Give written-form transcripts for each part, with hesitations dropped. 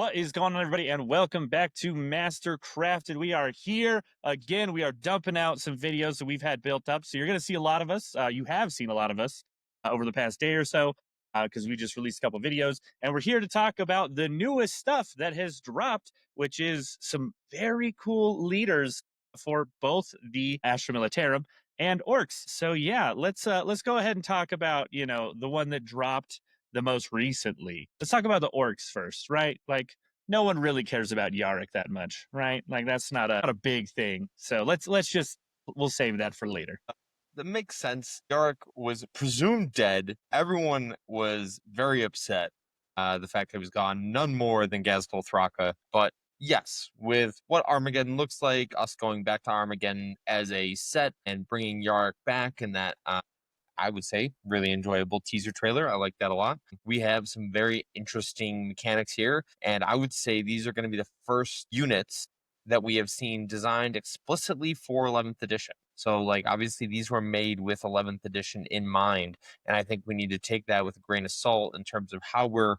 What is going on, everybody, and welcome back to Master Crafted. We are here again. We are dumping out some videos that we've had built up. So you're going to see a lot of us. You have seen a lot of us over the past day or so because we just released a couple videos. And we're here to talk about the newest stuff that has dropped, which is some very cool leaders for both the Astra Militarum and Orcs. So yeah, let's go ahead and talk about, the one that dropped the most recently. Let's talk about the Orcs first, right? Like, no one really cares about Yarrick that much, right? Like, that's not a big thing. So we'll save that for later. That makes sense. Yarrick was presumed dead. Everyone was very upset. The fact that he was gone, none more than Gazgul Thraka. But yes, with what Armageddon looks like, us going back to Armageddon as a set and bringing Yarrick back, and that I would say really enjoyable teaser trailer. I like that a lot. We have some very interesting mechanics here, and I would say these are going to be the first units that we have seen designed explicitly for 11th edition. So, like, obviously, these were made with 11th edition in mind, and I think we need to take that with a grain of salt in terms of how we're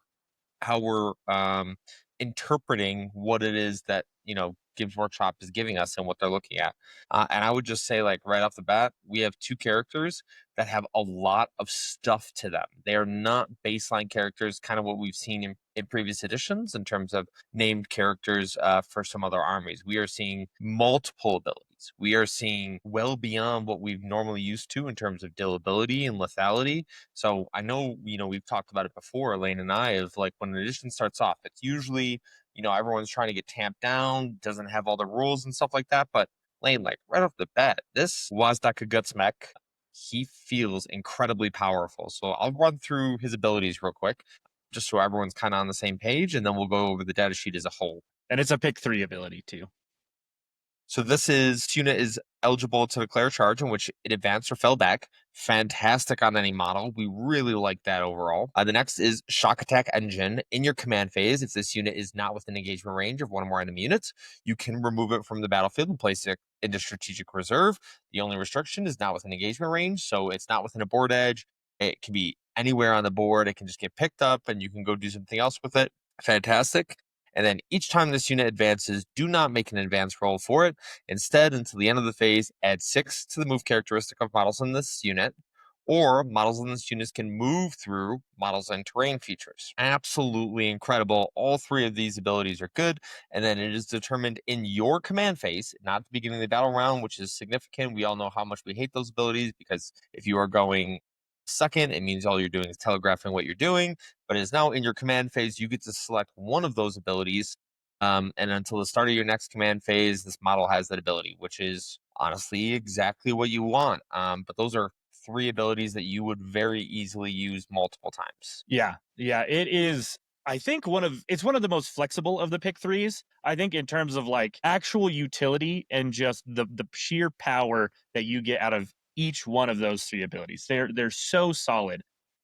interpreting what it is that Gibbs Workshop is giving us and what they're looking at. And I would just say, like, right off the bat, we have two characters that have a lot of stuff to them. They are not baseline characters, kind of what we've seen in previous editions in terms of named characters for some other armies. We are seeing multiple abilities. We are seeing well beyond what we've normally used to in terms of durability and lethality. So I know, we've talked about it before, Elaine and I, of like when an edition starts off, it's usually, everyone's trying to get tamped down, doesn't have all the rules and stuff like that. But Lane, like right off the bat, this Wazdaka Gutsmek, he feels incredibly powerful. So I'll run through his abilities real quick, just so everyone's kind of on the same page, and then we'll go over the data sheet as a whole. And it's a pick 3 ability, too. So this unit is eligible to declare a charge in which it advanced or fell back. Fantastic on any model. We really like that overall. The next is Shock Attack Engine. In your command phase, if this unit is not within engagement range of one or more enemy units, you can remove it from the battlefield and place it into strategic reserve. The only restriction is not within engagement range, so it's not within a board edge. It can be anywhere on the board. It can just get picked up and you can go do something else with it. Fantastic. And then each time this unit advances, do not make an advance roll for it. Instead, until the end of the phase, add 6 to the move characteristic of models in this unit, or models in this unit can move through models and terrain features. Absolutely incredible. All three of these abilities are good. And then it is determined in your command phase, not at the beginning of the battle round, which is significant. We all know how much we hate those abilities because if you are going second, it means all you're doing is telegraphing what you're doing, but it is now in your command phase. You get to select one of those abilities. And until the start of your next command phase, this model has that ability, which is honestly exactly what you want. But those are 3 abilities that you would very easily use multiple times. Yeah, it is. I think it's one of the most flexible of the pick 3s. I think in terms of like actual utility and just the sheer power that you get out of each one of those 3 abilities. They're so solid.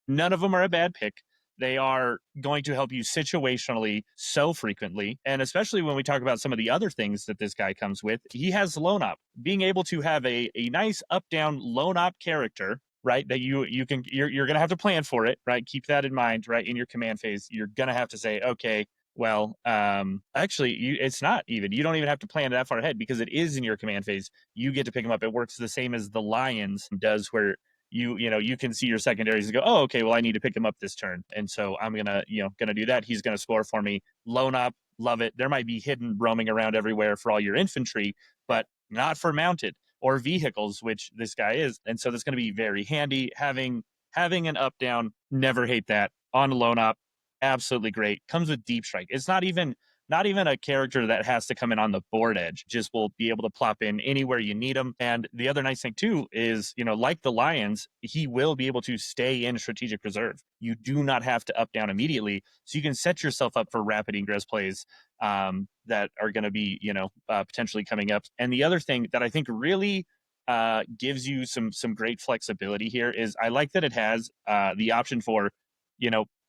None of them are a bad pick. They are going to help you situationally so frequently. And especially when we talk about some of the other things that this guy comes with, he has Lone Op. Being able to have a nice up-down Lone Op character, right, that you're gonna have to plan for it, right? Keep that in mind, right? In your command phase, you're gonna have to say, okay, well, actually, it's not even. You don't even have to plan that far ahead because it is in your command phase. You get to pick them up. It works the same as the Lions does, where you can see your secondaries and go, oh, okay, well, I need to pick him up this turn, and so I'm gonna do that. He's gonna score for me. Lone Up, love it. There might be hidden roaming around everywhere for all your infantry, but not for mounted or vehicles, which this guy is. And so that's going to be very handy. Having an up down, never hate that. On Lone Op, absolutely great. Comes with deep strike. It's not even a character that has to come in on the board edge. Just will be able to plop in anywhere you need him. And the other nice thing too is, like the Lions, he will be able to stay in strategic reserve. You do not have to up down immediately, so you can set yourself up for rapid ingress plays that are going to be, potentially coming up. And the other thing that I think really gives you some great flexibility here is I like that it has the option for,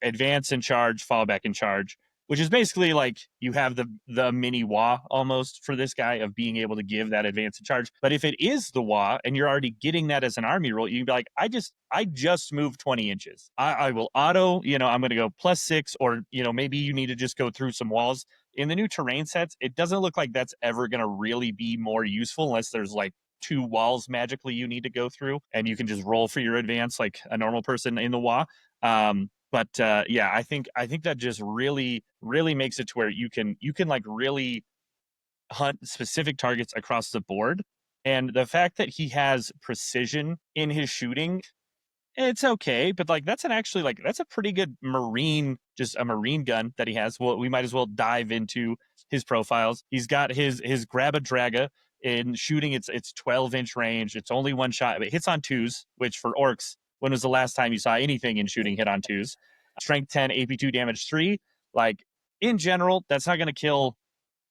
advance and charge, fall back and charge, which is basically like you have the mini wah almost for this guy of being able to give that advance and charge. But if it is the wah and you're already getting that as an army roll, you can be like, I just moved 20 inches. I will auto, I'm going to go +6, or maybe you need to just go through some walls. In the new terrain sets, it doesn't look like that's ever going to really be more useful unless there's like 2 walls magically you need to go through, and you can just roll for your advance like a normal person in the WA. But yeah, I think that just really makes it to where you can like really hunt specific targets across the board. And the fact that he has precision in his shooting, it's okay, but like that's a pretty good just a marine gun that he has. Well, we might as well dive into his profiles. He's got his grab a draga in shooting. It's 12-inch range. It's only one shot. It hits on twos, which for orcs, when was the last time you saw anything in shooting hit on twos? Strength 10, AP2, damage 3. Like in general, that's not going to kill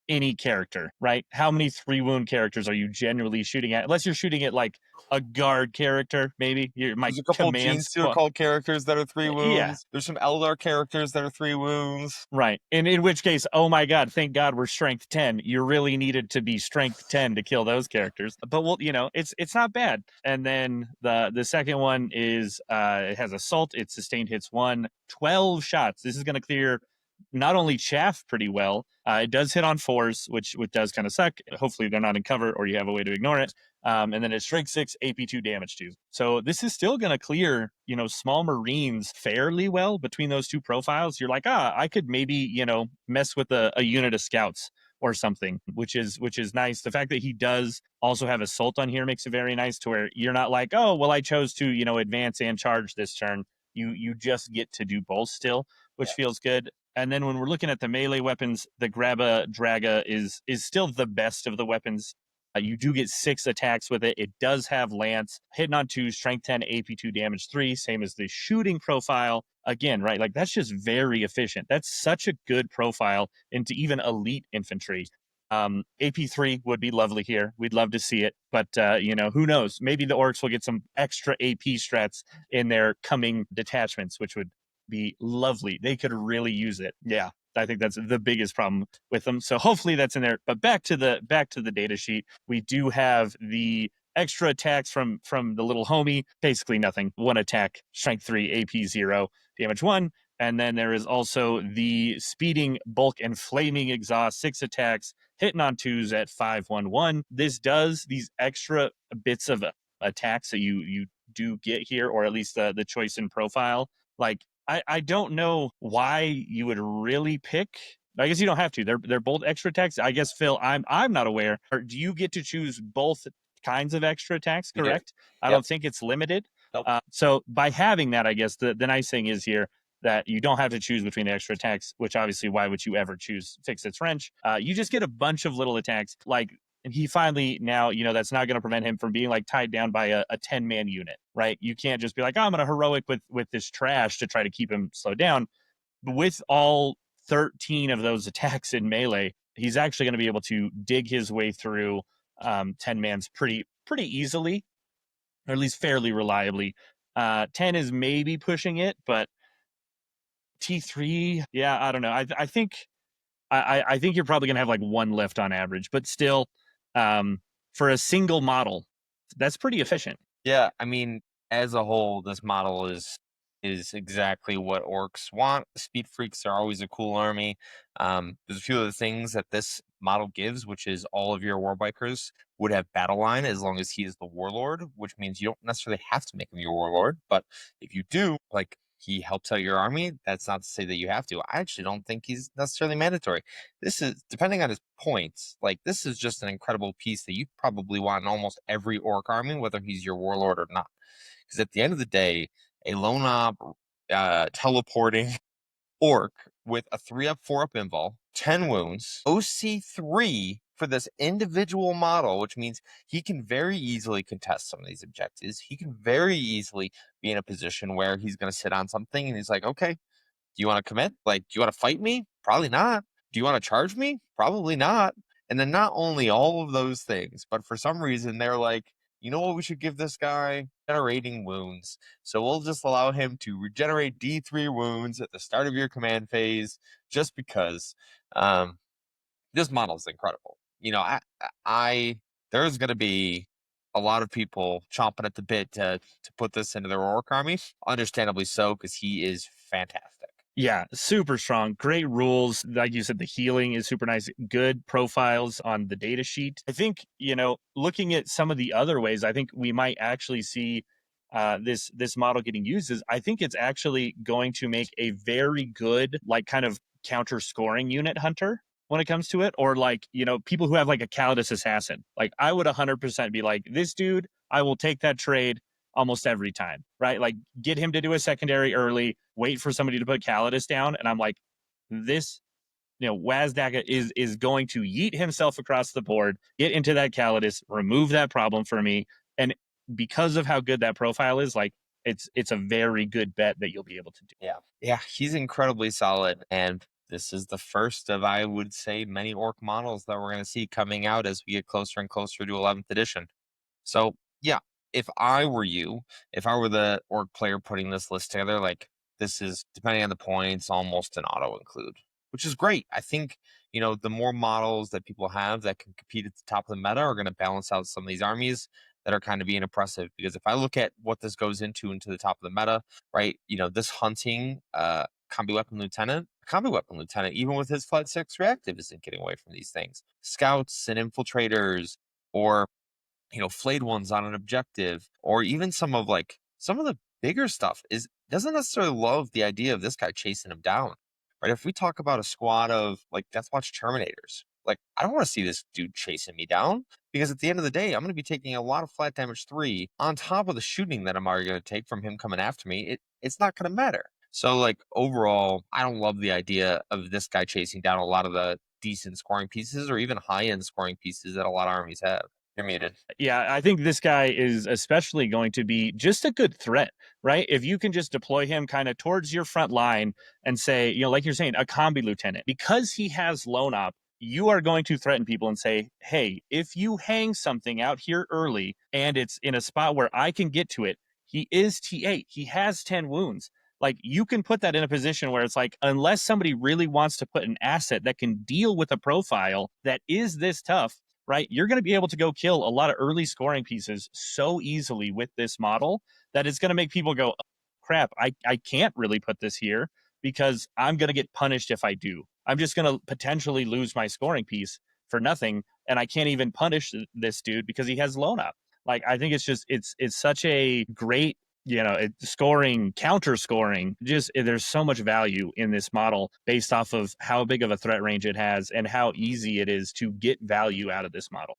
any character, right? How many 3 wound characters are you generally shooting at? Unless you're shooting at like a guard character, maybe my There's a couple of Gene commands. Steer called characters that are 3 Yeah, wounds. There's some Eldar characters that are 3 wounds. right. And in which case, oh my God, thank God we're strength 10. You really needed to be strength 10 to kill those characters. But well, it's not bad. And then the second one is it has assault, it sustained hits 12 shots. This is gonna clear not only chaff pretty well, it does hit on 4s, which does kind of suck. Hopefully they're not in cover or you have a way to ignore it. And then it's strength 6, AP2, damage 2. So this is still going to clear, small marines fairly well between those two profiles. You're like, I could maybe, mess with a unit of scouts or something, which is nice. The fact that he does also have assault on here makes it very nice, to where you're not like, oh, well, I chose to, advance and charge this turn. You just get to do both still, which feels good. And then when we're looking at the melee weapons, the Grabba Draga is still the best of the weapons. You do get 6 attacks with it. It does have lance, hitting on 2, strength 10, AP2, damage 3, same as the shooting profile. Again, right? Like that's just very efficient. That's such a good profile into even elite infantry. AP3 would be lovely here. We'd love to see it, but who knows? Maybe the orcs will get some extra AP strats in their coming detachments, which would be lovely. They could really use it. Yeah, I think that's the biggest problem with them. So hopefully that's in there. But back to the data sheet, we do have the extra attacks from the little homie. Basically nothing. 1 attack, strength 3, AP 0, damage 1. And then there is also the speeding, bulk, and flaming exhaust, 6 attacks, hitting on 2s at 511. This does these extra bits of attacks that you do get here, or at least the choice in profile. Like I don't know why you would really pick. I guess you don't have to. They're both extra attacks. I guess, Phil, I'm not aware. Or do you get to choose both kinds of extra attacks? Correct. I Yep. don't think it's limited. Nope. So by having that, I guess the nice thing is here that you don't have to choose between the extra attacks. Which obviously, why would you ever choose Fix Its Wrench? You just get a bunch of little attacks. Like, and he finally now, that's not going to prevent him from being like tied down by a 10-man unit, right? You can't just be like, oh, I'm going to heroic with this trash to try to keep him slowed down. With all 13 of those attacks in melee, he's actually going to be able to dig his way through 10-mans pretty easily, or at least fairly reliably. 10 is maybe pushing it, but T3, yeah, I don't know. I think I think you're probably going to have like 1 lift on average, but still, for a single model, that's pretty efficient. Yeah, I mean, as a whole, this model is exactly what orcs want. Speed freaks are always a cool army. There's a few of the things that this model gives, which is all of your warbikers would have battle line as long as he is the warlord, which means you don't necessarily have to make him your warlord. But if you do, like he helps out your army, that's not to say that you have to. I actually don't think he's necessarily mandatory. This is, depending on his points, like this is just an incredible piece that you probably want in almost every orc army, whether he's your warlord or not. Because at the end of the day, a lone op teleporting orc with a 3-up, 4-up invul, 10 wounds, OC3 for this individual model, which means he can very easily contest some of these objectives. He can very easily be in a position where he's going to sit on something and he's like, okay, do you want to commit? Like, do you want to fight me? Probably not. Do you want to charge me? Probably not. And then not only all of those things, but for some reason they're like, you know what we should give this guy? Generating wounds. So we'll just allow him to regenerate D3 wounds at the start of your command phase, just because this model is incredible. I there's going to be a lot of people chomping at the bit to put this into their orc army. Understandably so, because he is fantastic. Yeah, super strong. Great rules. Like you said, the healing is super nice. Good profiles on the data sheet. I think, looking at some of the other ways, I think we might actually see this model getting used is I think it's actually going to make a very good, like, kind of counter scoring unit hunter when it comes to it. Or like, people who have like a Calidus assassin. Like, I would 100% be like, this dude, I will take that trade almost every time, right? Like, get him to do a secondary early, wait for somebody to put Calidus down, and I'm like, this, Wazdaga is going to yeet himself across the board, get into that Calidus, remove that problem for me, and because of how good that profile is, like, it's a very good bet that you'll be able to do. Yeah, he's incredibly solid, and this is the first of, I would say, many orc models that we're going to see coming out as we get closer and closer to 11th edition. So, yeah, if I were you, if I were the orc player putting this list together, like, this is, depending on the points, almost an auto include, which is great. I think, the more models that people have that can compete at the top of the meta are going to balance out some of these armies that are kind of being oppressive. Because if I look at what this goes into the top of the meta, right, this hunting combi weapon lieutenant, even with his flat 6 reactive, isn't getting away from these things. Scouts and infiltrators, or flayed ones on an objective, or even some of the bigger stuff doesn't necessarily love the idea of this guy chasing him down. Right? If we talk about a squad of like Death Watch Terminators, like, I don't want to see this dude chasing me down, because at the end of the day, I'm going to be taking a lot of flat damage 3 on top of the shooting that I'm already going to take from him coming after me. It's not going to matter. So, like, overall, I don't love the idea of this guy chasing down a lot of the decent scoring pieces or even high end scoring pieces that a lot of armies have. You're muted. Yeah, I think this guy is especially going to be just a good threat, right? If you can just deploy him kind of towards your front line and say, like you're saying, a combi lieutenant, because he has lone op, you are going to threaten people and say, hey, if you hang something out here early and it's in a spot where I can get to it, he is T8, he has 10 wounds. Like, you can put that in a position where it's like, unless somebody really wants to put an asset that can deal with a profile that is this tough, right? You're going to be able to go kill a lot of early scoring pieces so easily with this model that it's going to make people go, oh, crap, I can't really put this here because I'm going to get punished if I do. I'm just going to potentially lose my scoring piece for nothing. And I can't even punish this dude because he has lone up. Like, I think it's such a great, scoring, counter scoring. Just, there's so much value in this model based off of how big of a threat range it has and how easy it is to get value out of this model.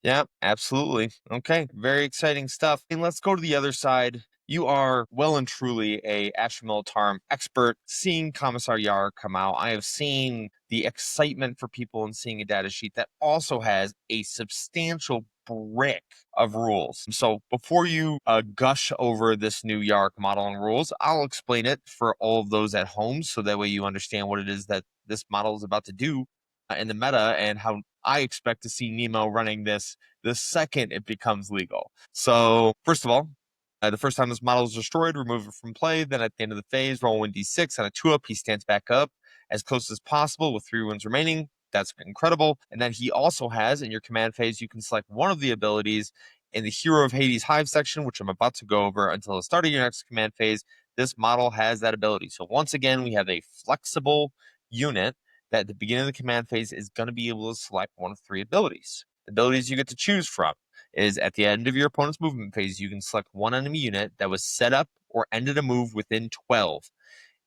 Yeah, absolutely. Okay, very exciting stuff. And let's go to the other side. You are well and truly a Asher Militarum expert. Seeing Commissar Yar come out, I have seen the excitement for people in seeing a data sheet that also has a substantial brick of rules. So before you gush over this new Yarrick model and rules, I'll explain it for all of those at home, so that way you understand what it is that this model is about to do in the meta, and how I expect to see Nemo running this the second it becomes legal. So, first of all, the first time this model is destroyed, remove it from play. Then at the end of the phase, roll 1d6 on a 2-up. He stands back up as close as possible with 3 wounds remaining. That's incredible. And then he also has, in your command phase, you can select one of the abilities in the Hero of Hades Hive section, which I'm about to go over until the start of your next command phase. This model has that ability. So once again, we have a flexible unit that at the beginning of the command phase is going to be able to select one of 3 abilities. The abilities you get to choose from is at the end of your opponent's movement phase, you can select one enemy unit that was set up or ended a move within 12,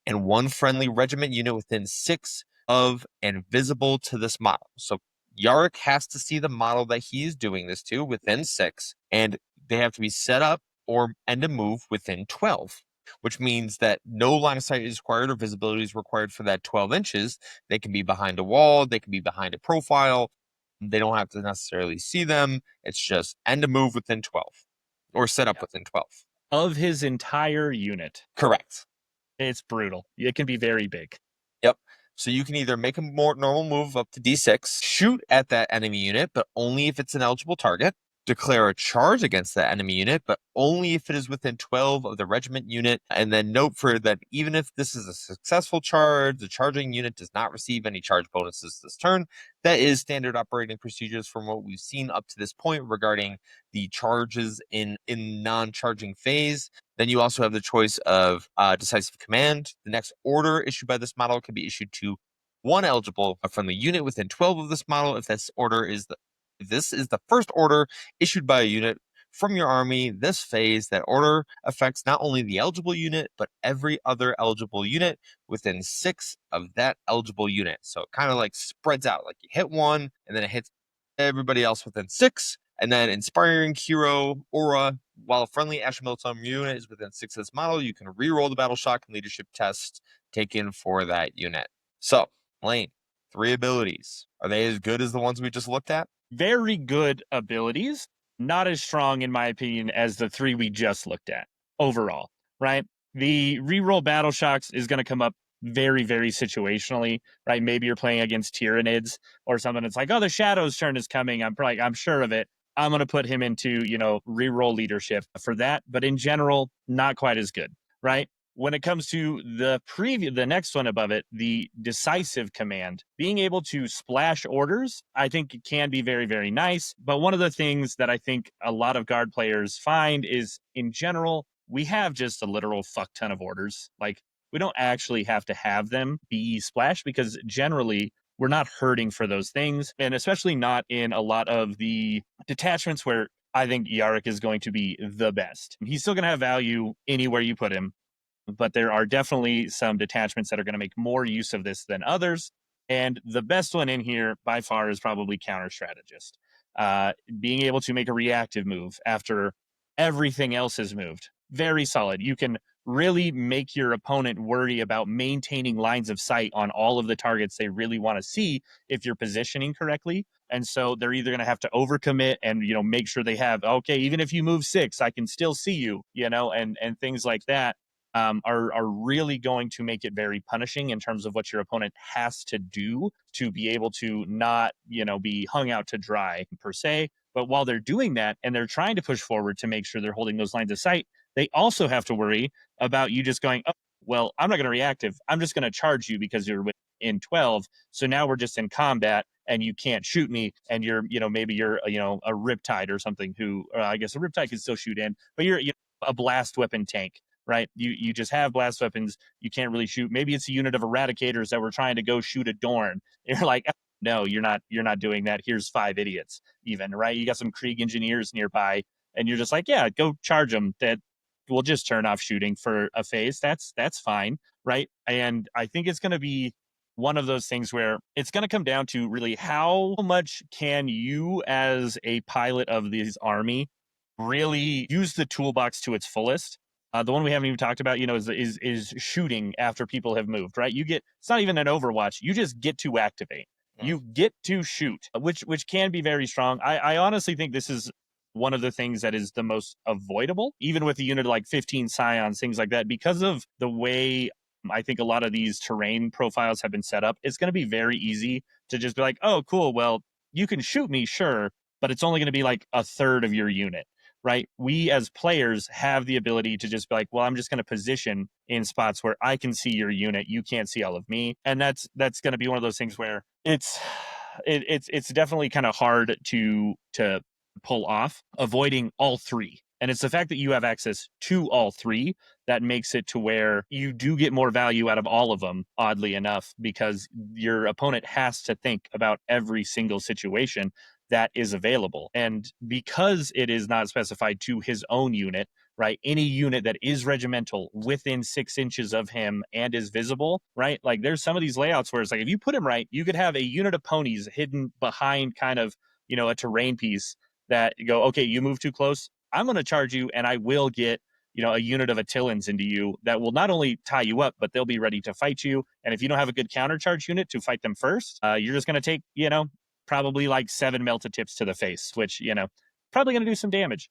and one friendly regiment unit within 6 of and visible to this model. So Yarrick has to see the model that he is doing this to within 6, and they have to be set up or end a move within 12, which means that no line of sight is required or visibility is required for that 12 inches. They can be behind a wall, they can be behind a profile. They don't have to necessarily see them. It's just end a move within 12 or set up within 12. Of his entire unit. Correct. It's brutal. It can be very big. Yep. So you can either make a more normal move up to D6, shoot at that enemy unit, but only if it's an eligible target. declare a charge against that enemy unit, but only if it is within 12 of the regiment unit. And then note for that, even if this is a successful charge, the charging unit does not receive any charge bonuses this turn. That is standard operating procedures from what we've seen up to this point regarding the charges in non-charging phase. Then you also have the choice of decisive command. The next order issued by this model can be issued to one eligible from the unit within 12 of this model if this is the first order issued by a unit from your army this phase. That order affects not only the eligible unit, but every other eligible unit within 6 of that eligible unit. So it kind of like spreads out, like you hit one and then it hits everybody else within 6. And then Inspiring Hero Aura, while a friendly Ashen Military unit is within 6 of this model, you can reroll the Battle Shock and Leadership test taken for that unit. So, Lane, 3 abilities. Are they as good as the ones we just looked at? Very good abilities, not as strong, in my opinion, as the 3 we just looked at overall, right? The reroll Battle Shocks is going to come up very, very situationally, right? Maybe you're playing against Tyranids or something. It's like, oh, the Shadow's turn is coming. I'm sure of it. I'm going to put him into, reroll leadership for that. But in general, not quite as good, right? When it comes to the next one above it, the decisive command, being able to splash orders, I think it can be very, very nice. But one of the things that I think a lot of guard players find is, in general, we have just a literal fuck ton of orders. Like, we don't actually have to have them be splashed because generally we're not hurting for those things. And especially not in a lot of the detachments where I think Yarrick is going to be the best. He's still going to have value anywhere you put him, but there are definitely some detachments that are going to make more use of this than others. And the best one in here by far is probably Counter Strategist. Being able to make a reactive move after everything else has moved. Very solid. You can really make your opponent worry about maintaining lines of sight on all of the targets they really want to see if you're positioning correctly. And so they're either going to have to overcommit and, make sure they have, okay, even if you move 6, I can still see you, and things like that. Are really going to make it very punishing in terms of what your opponent has to do to be able to not, be hung out to dry per se. But while they're doing that and they're trying to push forward to make sure they're holding those lines of sight, they also have to worry about you just going, oh, well, I'm not going to reactive. I'm just going to charge you because you're in 12. So now we're just in combat and you can't shoot me. And you're, maybe you're, a Riptide or something who, I guess a Riptide can still shoot in, but you're a blast weapon tank, right? You just have blast weapons. You can't really shoot. Maybe it's a unit of eradicators that were trying to go shoot a Dorn. You're like, oh, no, you're not doing that. Here's 5 idiots even, right? You got some Krieg engineers nearby and you're just like, yeah, go charge them. That will just turn off shooting for a phase. That's fine, right? And I think it's going to be one of those things where it's going to come down to really how much can you as a pilot of this army really use the toolbox to its fullest. The one we haven't even talked about, is shooting after people have moved, right? It's not even an Overwatch. You just get to activate. You get to shoot, which can be very strong. I honestly think this is one of the things that is the most avoidable, even with a unit like 15 Scions, things like that, because of the way I think a lot of these terrain profiles have been set up. It's going to be very easy to just be like, oh, cool. Well, you can shoot me, sure, but it's only going to be like a third of your unit, right? We as players have the ability to just be like, well, I'm just going to position in spots where I can see your unit, you can't see all of me, and that's going to be one of those things where it's definitely kind of hard to pull off, avoiding all 3. And it's the fact that you have access to all 3 that makes it to where you do get more value out of all of them, oddly enough, because your opponent has to think about every single situation that is available. And because it is not specified to his own unit, right? Any unit that is regimental within 6 inches of him and is visible, right? Like there's some of these layouts where it's like, if you put him right, you could have a unit of ponies hidden behind kind of, a terrain piece that you go, okay, you move too close, I'm going to charge you and I will get, a unit of Attillans into you that will not only tie you up, but they'll be ready to fight you. And if you don't have a good countercharge unit to fight them first, you're just going to take, probably like 7 melted tips to the face, which, probably going to do some damage.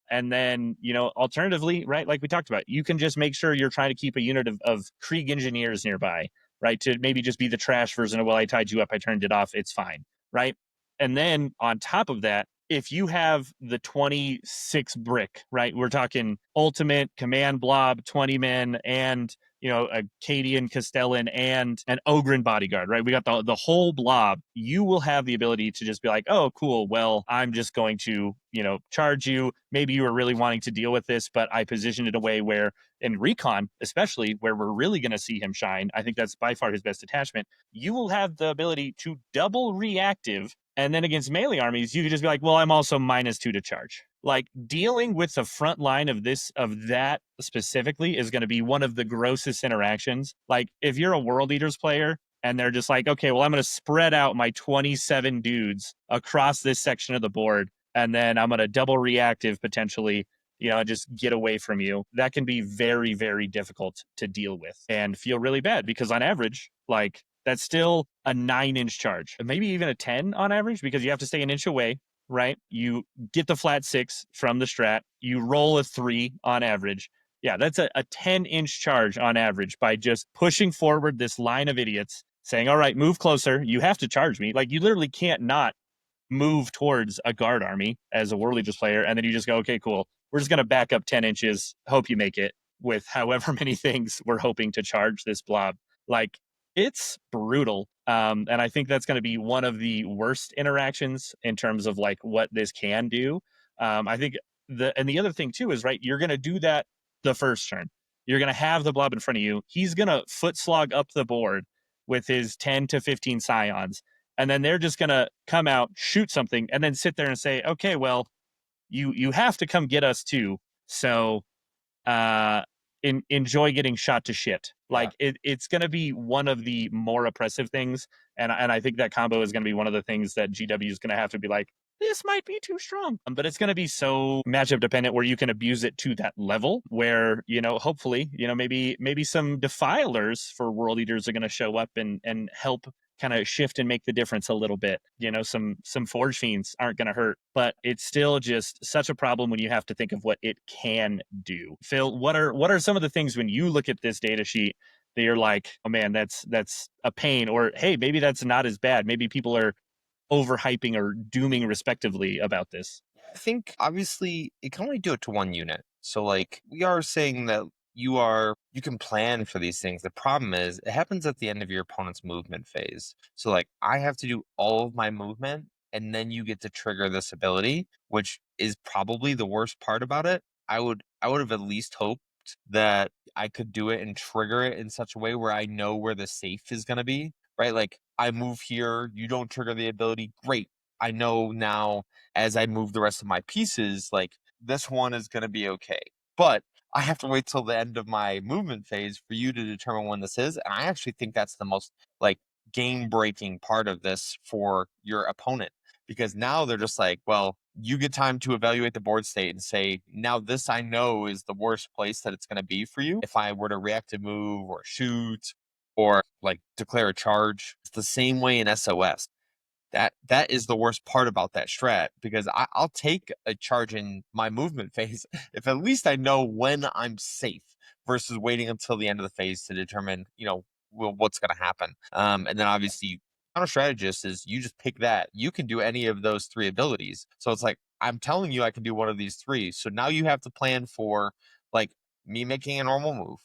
And then, alternatively, right, like we talked about, you can just make sure you're trying to keep a unit of Krieg engineers nearby, right, to maybe just be the trash version of, well, I tied you up, I turned it off, it's fine, right? And then on top of that, if you have the 26 brick, right? We're talking ultimate command blob, 20 men, and a Cadian Castellan and an Ogren bodyguard, right? We got the whole blob. You will have the ability to just be like, oh, cool. Well, I'm just going to, charge you. Maybe you were really wanting to deal with this, but I positioned it a way where in recon, especially where we're really going to see him shine, I think that's by far his best attachment. You will have the ability to double reactive. And then against melee armies, you could just be like, well, I'm also -2 to charge. Like dealing with the front line of that specifically is going to be one of the grossest interactions. Like if you're a World Eaters player and they're just like, okay, well, I'm going to spread out my 27 dudes across this section of the board, and then I'm going to double reactive potentially, just get away from you. That can be very, very difficult to deal with and feel really bad because on average, like that's still a 9-inch charge, maybe even a 10 on average, because you have to stay an inch away, right? You get the flat 6 from the strat, you roll a 3 on average. Yeah, that's a 10-inch charge on average by just pushing forward this line of idiots saying, all right, move closer. You have to charge me. Like you literally can't not move towards a guard army as a World Eaters player. And then you just go, okay, cool. We're just going to back up 10 inches. Hope you make it with however many things we're hoping to charge this blob. Like it's brutal. And I think that's going to be one of the worst interactions in terms of like what this can do. I think the other thing too is right. You're going to do that the first turn. You're going to have the blob in front of you. He's going to foot slog up the board with his 10 to 15 scions. And then they're just going to come out, shoot something, and then sit there and say, okay, well, you have to come get us too. So enjoy getting shot to shit. Like it's going to be one of the more oppressive things. And I think that combo is going to be one of the things that GW is going to have to be like, this might be too strong. But it's going to be so matchup dependent where you can abuse it to that level where, hopefully, maybe some defilers for World Eaters are going to show up and help kind of shift and make the difference a little bit. Some Forge Fiends aren't going to hurt, but it's still just such a problem when you have to think of what it can do. Phil, what are some of the things when you look at this data sheet that you're like, oh man, that's a pain, or hey, maybe that's not as bad. Maybe people are overhyping or dooming respectively about this. I think obviously it can only do it to one unit. So like we are saying that you can plan for these things. The problem is it happens at the end of your opponent's movement phase. So like I have to do all of my movement and then you get to trigger this ability, which is probably the worst part about it. I would have at least hoped that I could do it and trigger it in such a way where I know where the safe is going to be, right? Like I move here, you don't trigger the ability. Great. I know now as I move the rest of my pieces, like this one is going to be okay. But I have to wait till the end of my movement phase for you to determine when this is. And I actually think that's the most like game breaking part of this for your opponent because now they're just like, well, you get time to evaluate the board state and say, now this I know is the worst place that it's going to be for you. If I were to react to move or shoot or like declare a charge, it's the same way in SOS. That is the worst part about that strat because I'll take a charge in my movement phase if at least I know when I'm safe versus waiting until the end of the phase to determine, what's going to happen. And then obviously, counter strategist is you just pick that. You can do any of those 3 abilities. So it's like I'm telling you I can do one of these 3. So now you have to plan for like me making a normal move,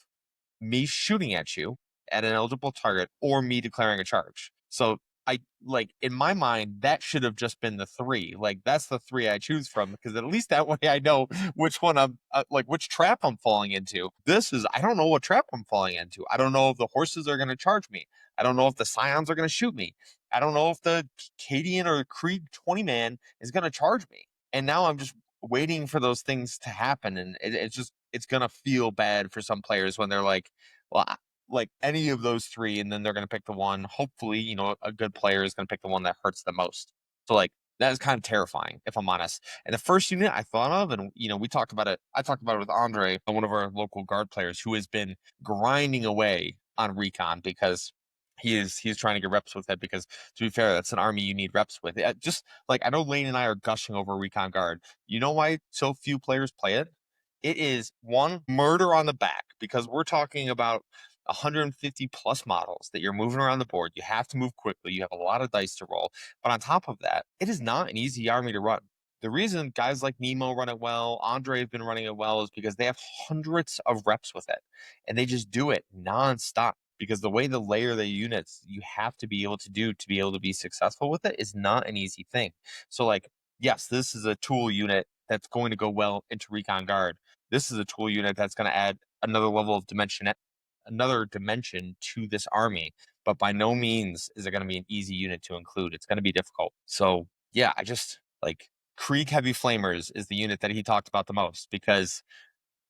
me shooting at you at an eligible target, or me declaring a charge. So I like in my mind that should have just been the 3. Like that's the 3 I choose from because at least that way I know which one I'm like which trap I'm falling into. This is I don't know what trap I'm falling into. I don't know if the horses are going to charge me. I don't know if the scions are going to shoot me. I don't know if the Cadian or Krieg 20 man is going to charge me. And now I'm just waiting for those things to happen and it's going to feel bad for some players when they're like, well, like any of those 3, and then they're going to pick the one. Hopefully, a good player is going to pick the one that hurts the most. So, like, that is kind of terrifying, if I'm honest. And the first unit I thought of, and we talked about it. I talked about it with Andre, one of our local guard players, who has been grinding away on recon because he's trying to get reps with it. Because to be fair, that's an army you need reps with. Just like I know Lane and I are gushing over recon guard. You know why so few players play it? It is one murder on the back because we're talking about 150 plus models that you're moving around the board. You have to move quickly. You have a lot of dice to roll. But on top of that, it is not an easy army to run. The reason guys like Nemo run it well, Andre have been running it well, is because they have hundreds of reps with it, and they just do it nonstop. Because the way to layer the units you have to be able to do to be able to be successful with it is not an easy thing. So, like, yes, this is a tool unit that's going to go well into Recon Guard. This is a tool unit that's going to add another level of another dimension to this army. But by no means is it going to be an easy unit to include. It's going to be difficult. So yeah, I just like Krieg Heavy Flamers is the unit that he talked about the most because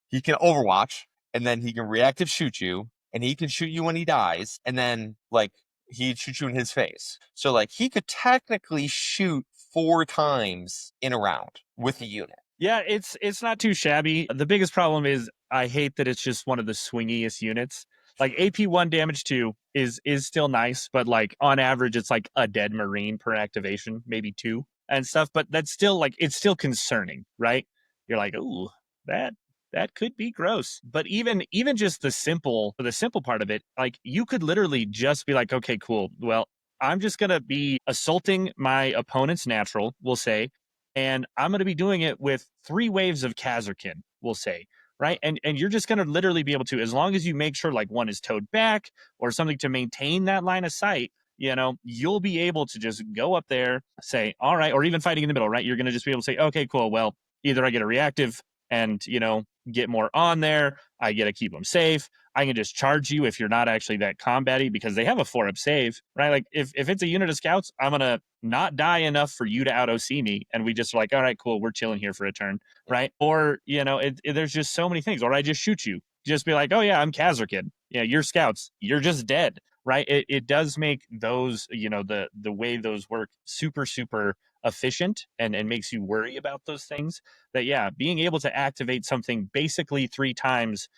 he can Overwatch and then he can reactive shoot you and he can shoot you when he dies and then like he'd shoot you in his face. So like he could technically shoot 4 times in a round with the unit. Yeah, it's not too shabby. The biggest problem is I hate that it's just one of the swingiest units. Like AP1 damage 2 is still nice, but like on average it's like a dead marine per activation, maybe 2 and stuff, but that's still like it's still concerning, right? You're like, "Ooh, that that could be gross." But even just the simple part of it, like you could literally just be like, "Okay, cool. Well, I'm just going to be assaulting my opponent's natural, we'll say, and I'm going to be doing it with 3 waves of Kazarkin, we'll say, right? And you're just going to literally be able to, as long as you make sure like one is towed back or something to maintain that line of sight, you'll be able to just go up there, say, all right, or even fighting in the middle, right? You're going to just be able to say, okay, cool. Well, either I get a reactive and, get more on there. I get to keep them safe. I can just charge you if you're not actually that combatty because they have a 4-up save, right? Like if it's a unit of scouts, I'm going to not die enough for you to out OC me. And we just are like, all right, cool. We're chilling here for a turn, right? Or, there's just so many things. Or I just shoot you. Just be like, oh, yeah, I'm Kazarkin. Yeah, you're scouts. You're just dead, right? It does make those, the way those work super, super efficient and makes you worry about those things. That, yeah, being able to activate something basically 3 times,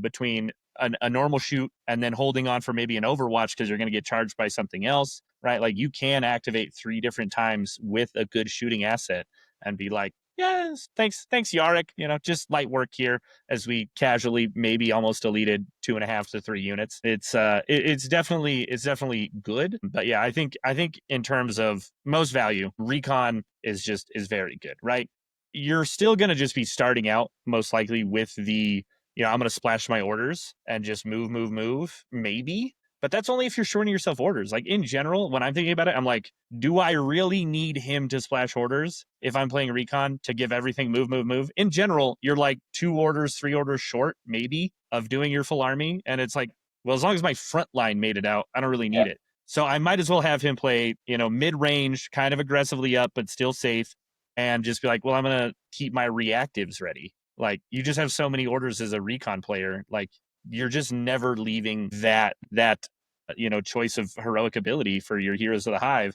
between a normal shoot and then holding on for maybe an overwatch because you're going to get charged by something else, right? Like you can activate 3 different times with a good shooting asset and be like, yes, thanks, Yarrick. Just light work here as we casually maybe almost deleted 2.5 to 3 units. It's definitely good, but yeah, I think in terms of most value, recon is very good, right? You're still going to just be starting out most likely with the I'm going to splash my orders and just move, maybe. But that's only if you're shorting yourself orders. Like in general, when I'm thinking about it, I'm like, do I really need him to splash orders if I'm playing recon to give everything move? In general, you're like 2 orders, 3 orders short, maybe, of doing your full army. And it's like, well, as long as my front line made it out, I don't really need it. So I might as well have him play, mid range, kind of aggressively up, but still safe, and just be like, well, I'm going to keep my reactives ready. Like you just have so many orders as a recon player. Like you're just never leaving that choice of heroic ability for your heroes of the hive,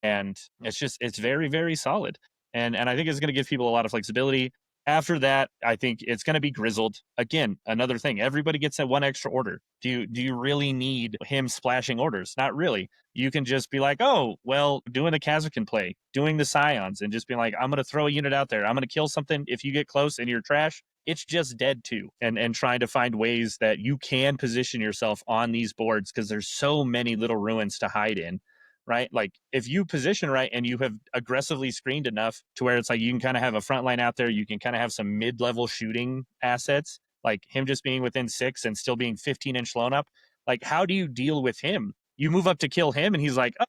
and it's very, very solid. And I think it's going to give people a lot of flexibility. After that, I think it's going to be grizzled. Again, another thing. Everybody gets that 1 extra order. Do you really need him splashing orders? Not really. You can just be like, oh, well, doing the Kazakin play, doing the Scions, and just being like, I'm going to throw a unit out there. I'm going to kill something. If you get close and you're trash, it's just dead too. And trying to find ways that you can position yourself on these boards because there's so many little ruins to hide in, right? Like if you position right and you have aggressively screened enough to where it's like you can kind of have a front line out there, you can kind of have some mid-level shooting assets, like him just being within 6 and still being 15-inch loan up. Like how do you deal with him? You move up to kill him and he's like, oh,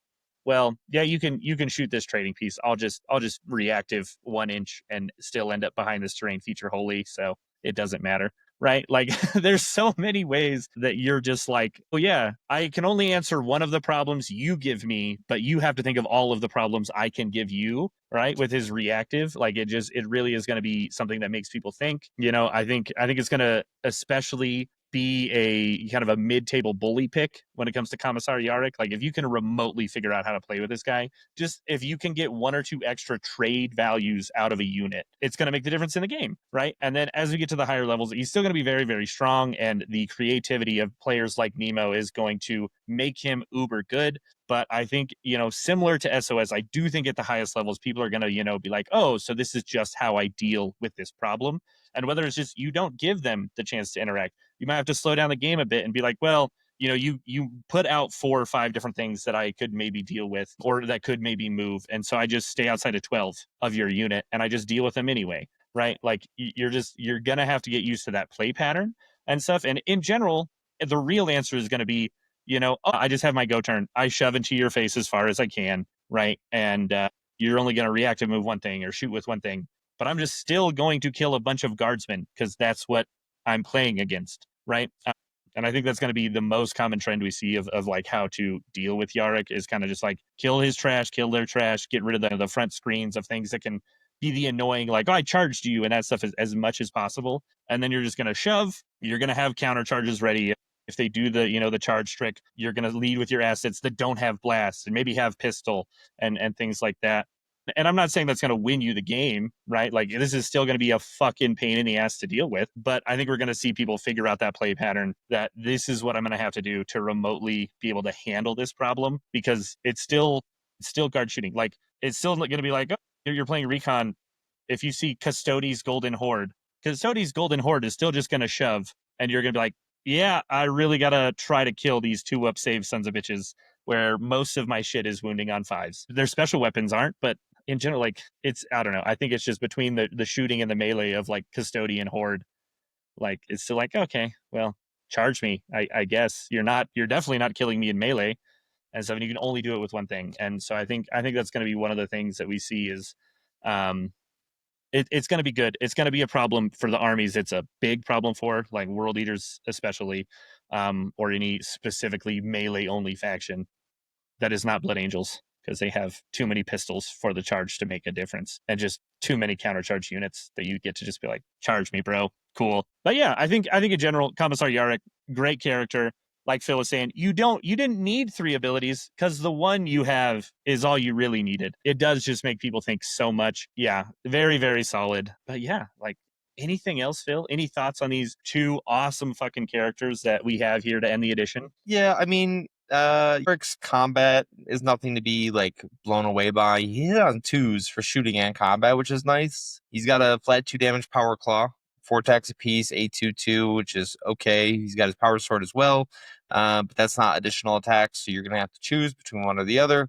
well, yeah, you can shoot this trading piece. I'll just reactive 1 inch and still end up behind this terrain feature wholly, so it doesn't matter, right? Like there's so many ways that you're just like, oh yeah, I can only answer one of the problems you give me, but you have to think of all of the problems I can give you, right? With his reactive, like it really is going to be something that makes people think. I think it's going to especially be a kind of a mid-table bully pick when it comes to Commissar Yarrick. Like if you can remotely figure out how to play with this guy, just if you can get 1 or 2 extra trade values out of a unit, it's going to make the difference in the game, right? And then as we get to the higher levels, he's still going to be very, very strong, and the creativity of players like Nemo is going to make him uber good. But I think, similar to SOS, I do think at the highest levels, people are going to, be like, oh, so this is just how I deal with this problem. And whether it's just you don't give them the chance to interact, you might have to slow down the game a bit and be like, well, you put out 4 or 5 different things that I could maybe deal with or that could maybe move, and so I just stay outside of 12 of your unit and I just deal with them anyway, right? Like you're gonna have to get used to that play pattern and stuff. And in general, the real answer is going to be, oh, I just have my go turn. I shove into your face as far as I can, right? And you're only going to react and move one thing or shoot with one thing, but I'm just still going to kill a bunch of guardsmen because that's what I'm playing against, right? And I think that's going to be the most common trend we see of like how to deal with Yarrick is kind of just like kill his trash, kill their trash, get rid of the front screens of things that can be the annoying, like, oh, I charged you and that stuff as much as possible. And then you're just going to shove, you're going to have counter charges ready. If they do the charge trick, you're going to lead with your assets that don't have blast and maybe have pistol and things like that. And I'm not saying that's going to win you the game, right? Like this is still going to be a fucking pain in the ass to deal with. But I think we're going to see people figure out that play pattern that this is what I'm going to have to do to remotely be able to handle this problem because it's still guard shooting. Like it's still going to be like, oh, you're playing recon. If you see Custodes Golden Horde, Custodes Golden Horde is still just going to shove. And you're going to be like, yeah, I really got to try to kill these 2-up save sons of bitches where most of my shit is wounding on 5s. Their special weapons aren't, but in general, like it's, I don't know. I think it's just between the shooting and the melee of like Custodian Horde. Like it's still like, okay, well, charge me. I guess you're definitely not killing me in melee. And so you can only do it with one thing. And so I think that's going to be one of the things that we see is, it's going to be good. It's going to be a problem for the armies. It's a big problem for like world eaters, especially, or any specifically melee only faction that is not Blood Angels because they have too many pistols for the charge to make a difference and just too many countercharge units that you get to just be like, charge me, bro. Cool. But yeah, I think in general, Commissar Yarrick, great character. Like Phil was saying, you didn't need 3 abilities because the one you have is all you really needed. It does just make people think so much. Yeah, very, very solid. But yeah, like anything else, Phil? Any thoughts on these 2 awesome fucking characters that we have here to end the edition? Yeah, I mean, Rick's combat is nothing to be like blown away by. He hit on 2s for shooting and combat, which is nice. He's got a flat 2 damage power claw, 4 attacks apiece, 8/2/2, which is okay. He's got his power sword as well, but that's not additional attacks, so you're gonna have to choose between one or the other.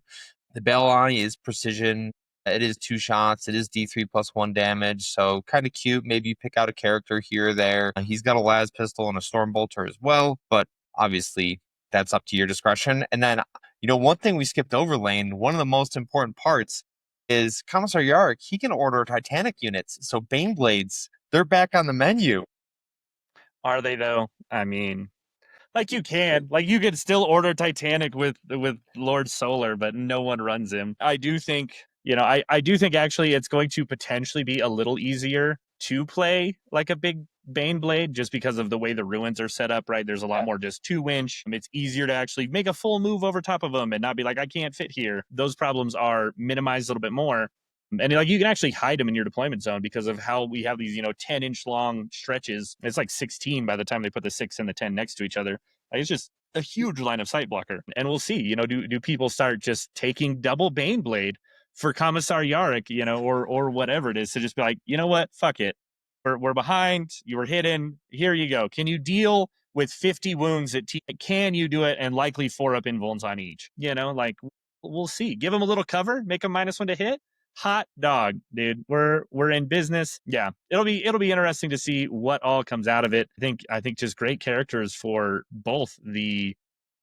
The Battle Eye is precision. It is 2 shots. It is D3 plus 1 damage, so kind of cute. Maybe you pick out a character here or there. He's got a las pistol and a storm bolter as well, but obviously that's up to your discretion. And then, one thing we skipped over, Lane, one of the most important parts is Commissar Yarrick. He can order Titanic units. So Bane Blades, they're back on the menu. Are they though? I mean, like you can still order Titanic with Lord Solar, but no one runs him. I do think, I do think actually it's going to potentially be a little easier to play like a big Bane Blade just because of the way the ruins are set up, right? There's a lot more just 2-inch. It's easier to actually make a full move over top of them and not be like, I can't fit here. Those problems are minimized a little bit more. And like you can actually hide them in your deployment zone because of how we have these 10-inch long stretches. It's like 16 by the time they put the 6 and the 10 next to each other. Like, it's just a huge line of sight blocker. And we'll see, do people start just taking double Bane Blade for Commissar Yarrick, or whatever it is, to just be like, you know what, fuck it, we're behind, you were hidden, here you go. Can you deal with 50 wounds at can you do it, and likely 4-up invulns on each? Like, we'll see. Give them a little cover, make them -1 to hit. Hot dog, dude. We're in business. Yeah, it'll be interesting to see what all comes out of it. I think just great characters for both the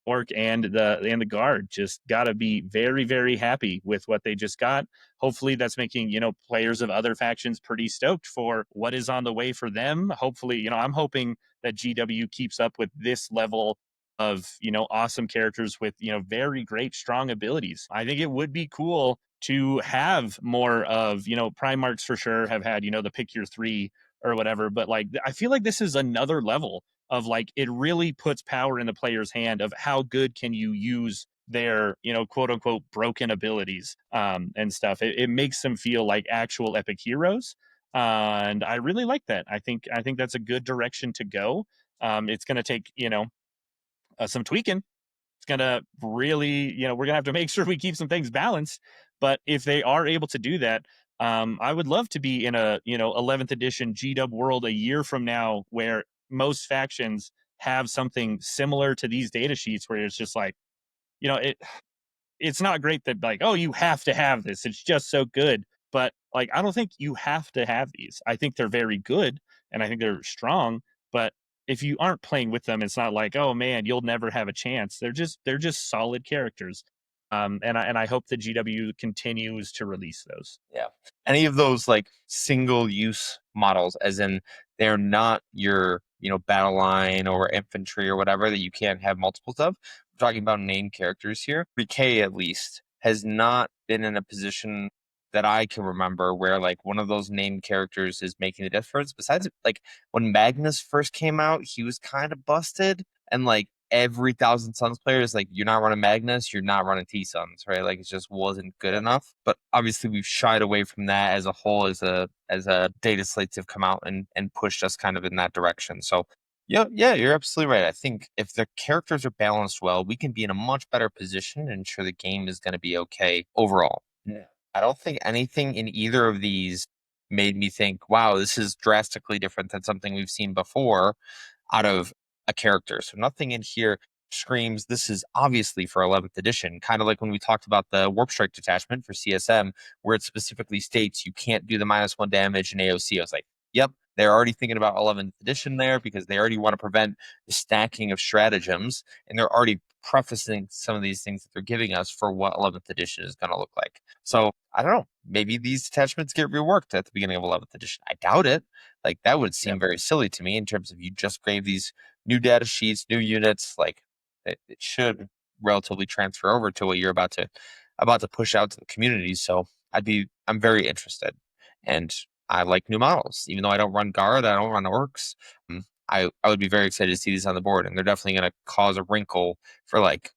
orc and the guard. Just gotta be very, very happy with what they just got. Hopefully that's making players of other factions pretty stoked for what is on the way for them. Hopefully, I'm hoping that GW keeps up with this level of awesome characters with very great strong abilities. I think it would be cool to have more of Primarchs for sure have had the pick your 3 or whatever, but like I feel like this is another level of like it really puts power in the player's hand of how good can you use their quote unquote broken abilities and stuff. It makes them feel like actual epic heroes, and I really like that. I think that's a good direction to go. It's going to take some tweaking. It's going to really, we're going to have to make sure we keep some things balanced. But if they are able to do that, I would love to be in a 11th edition GW world a year from now where most factions have something similar to these data sheets where it's just like, you know, it's not great that like, oh, you have to have this. It's just so good. But like, I don't think you have to have these. I think they're very good and I think they're strong. But if you aren't playing with them, it's not like, oh man, you'll never have a chance. They're just solid characters. And I hope that GW continues to release those. Yeah. Any of those like single use models, as in they're not your, battle line or infantry or whatever that you can't have multiples of. We're talking about named characters here. 3K at least has not been in a position that I can remember where like one of those named characters is making the difference. Besides, like when Magnus first came out, he was kind of busted, and like every Thousand Suns player is like, you're not running Magnus, you're not running T Suns, right? Like it just wasn't good enough. But obviously we've shied away from that as a whole, as a data slates have come out and pushed us kind of in that direction. So yeah, you're absolutely right. I think if the characters are balanced well, we can be in a much better position and ensure the game is going to be okay overall. Yeah. I don't think anything in either of these made me think, wow, this is drastically different than something we've seen before out of a character. So nothing in here screams this is obviously for 11th edition. Kind of like when we talked about the Warp Strike detachment for CSM, where it specifically states you can't do the -1 damage in AOC. I was like, yep, they're already thinking about 11th edition there because they already want to prevent the stacking of stratagems, and they're already prefacing some of these things that they're giving us for what 11th edition is going to look like. So I don't know. Maybe these detachments get reworked at the beginning of 11th edition. I doubt it. Like that would seem very silly to me in terms of you just gave these new data sheets, new units. Like it should relatively transfer over to what you're about to push out to the community. So I'm very interested, and I like new models. Even though I don't run Guard, I don't run Orcs. I would be very excited to see these on the board, and they're definitely going to cause a wrinkle for like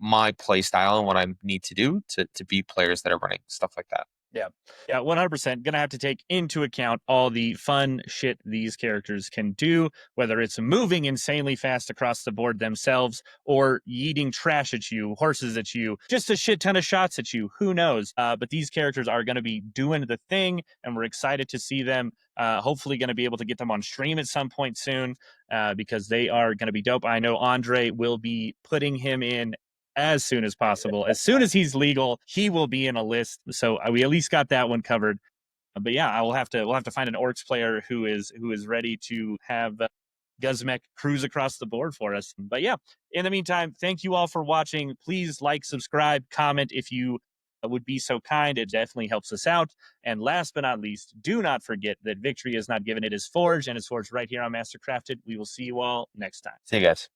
my play style and what I need to do to beat players that are running stuff like that. Yeah. Yeah, 100%. Gonna have to take into account all the fun shit these characters can do, whether it's moving insanely fast across the board themselves or yeeting trash at you, horses at you, just a shit ton of shots at you. Who knows? But these characters are going to be doing the thing, and we're excited to see them. Hopefully, going to be able to get them on stream at some point soon because they are going to be dope. I know Andre will be putting him in as soon as possible. As soon as he's legal, he will be in a list. So we at least got that one covered. But yeah, we'll have to find an Orcs player who is ready to have Gutsmek cruise across the board for us. But yeah, in the meantime, thank you all for watching. Please like, subscribe, comment if you would be so kind. It definitely helps us out. And last but not least, do not forget that victory is not given, it is forged, and it's forged right here on Mastercrafted. We will see you all next time. See you guys.